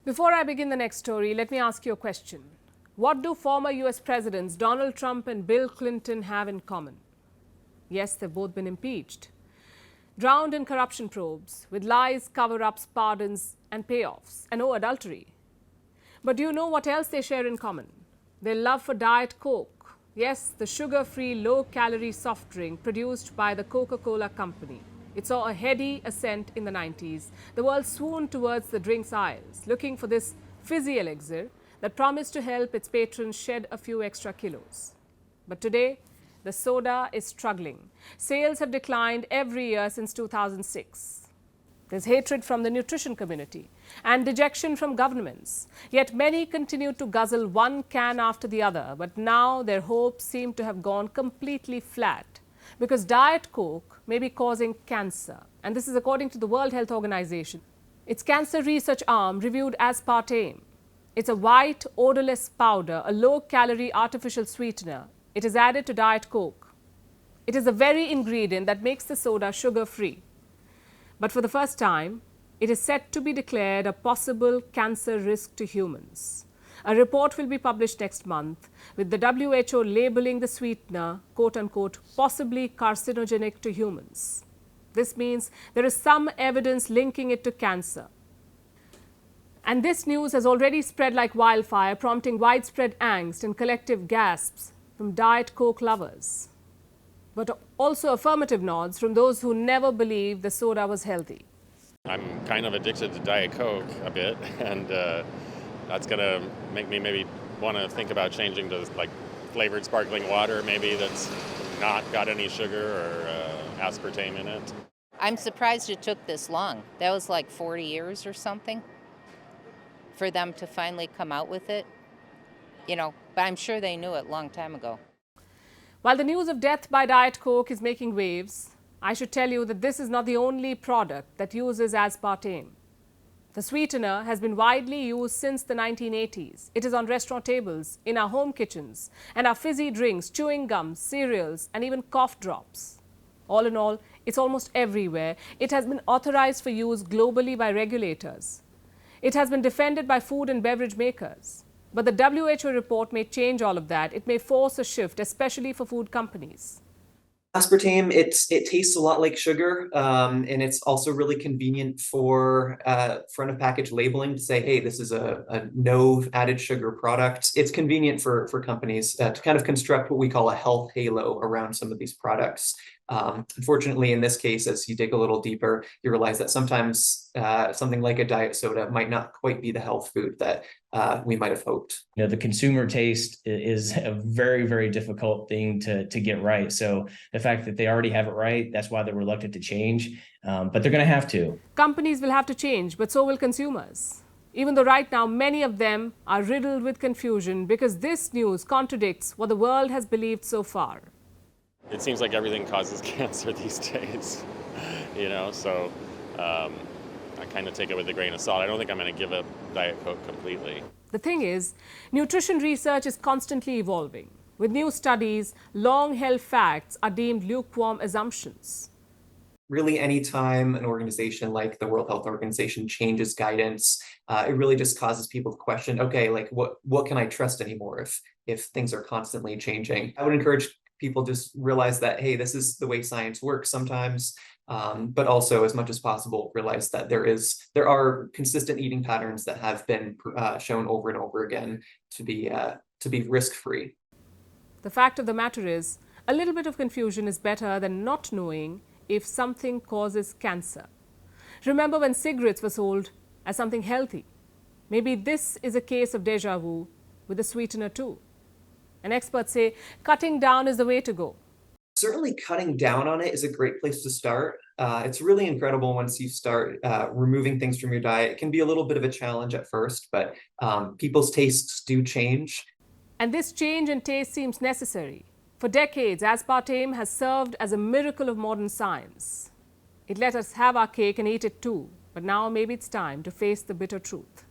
Before I begin the next story, let me ask you a question. What do former US Presidents Donald Trump and Bill Clinton have in common? Yes, they've both been impeached, drowned in corruption probes, with lies, cover-ups, pardons, and payoffs, and adultery. But do you know what else they share in common? Their love for Diet Coke. Yes, the sugar-free, low-calorie soft drink produced by the Coca-Cola Company. It saw a heady ascent in the 90s. The world swooned towards the drink's aisles, looking for this fizzy elixir that promised to help its patrons shed a few extra kilos. But today, the soda is struggling. Sales have declined every year since 2006. There's hatred from the nutrition community and dejection from governments. Yet many continue to guzzle one can after the other, but now their hopes seem to have gone completely flat because Diet Coke may be causing cancer. And this is according to the World Health Organization. Its cancer research arm reviewed aspartame. It's a white, odorless powder, a low-calorie artificial sweetener. It is added to Diet Coke. It is the very ingredient that makes the soda sugar-free. But for the first time, it is set to be declared a possible cancer risk to humans. A report will be published next month with the WHO labeling the sweetener, quote-unquote, possibly carcinogenic to humans. This means there is some evidence linking it to cancer. And this news has already spread like wildfire, prompting widespread angst and collective gasps from Diet Coke lovers, but also affirmative nods from those who never believed the soda was healthy. I'm kind of addicted to Diet Coke a bit, and that's going to make me maybe want to think about changing to like flavored sparkling water, maybe that's not got any sugar or aspartame in it. I'm surprised it took this long. That was like 40 years or something for them to finally come out with it. But I'm sure they knew it a long time ago. While the news of death by Diet Coke is making waves, I should tell you that this is not the only product that uses aspartame. The sweetener has been widely used since the 1980s. It is on restaurant tables, in our home kitchens, and our fizzy drinks, chewing gums, cereals, and even cough drops. All in all, it's almost everywhere. It has been authorized for use globally by regulators. It has been defended by food and beverage makers. But the WHO report may change all of that. It may force a shift, especially for food companies. Aspartame, it tastes a lot like sugar, and it's also really convenient for front of package labeling to say, hey, this is a no added sugar product. It's convenient for companies to kind of construct what we call a health halo around some of these products. Unfortunately, in this case, as you dig a little deeper, you realize that sometimes something like a diet soda might not quite be the health food that we might have hoped. The consumer taste is a very, very difficult thing to get right. So the fact that they already have it right, that's why they're reluctant to change. But they're going to have to. Companies will have to change, but so will consumers. Even though right now many of them are riddled with confusion because this news contradicts what the world has believed so far. It seems like everything causes cancer these days, so I kind of take it with a grain of salt. I don't think I'm going to give up Diet Coke completely. The thing is, nutrition research is constantly evolving. With new studies, long-held facts are deemed lukewarm assumptions. Really, anytime an organization like the World Health Organization changes guidance, it really just causes people to question, okay, like what can I trust anymore if things are constantly changing? I would encourage people just realize that, hey, this is the way science works sometimes, but also as much as possible realize that there are consistent eating patterns that have been shown over and over again to be risk-free. The fact of the matter is, a little bit of confusion is better than not knowing if something causes cancer. Remember when cigarettes were sold as something healthy? Maybe this is a case of déjà vu with the sweetener too. And experts say cutting down is the way to go. Certainly cutting down on it is a great place to start. It's really incredible once you start removing things from your diet. It can be a little bit of a challenge at first, but people's tastes do change. And this change in taste seems necessary. For decades, aspartame has served as a miracle of modern science. It let us have our cake and eat it too. But now maybe it's time to face the bitter truth.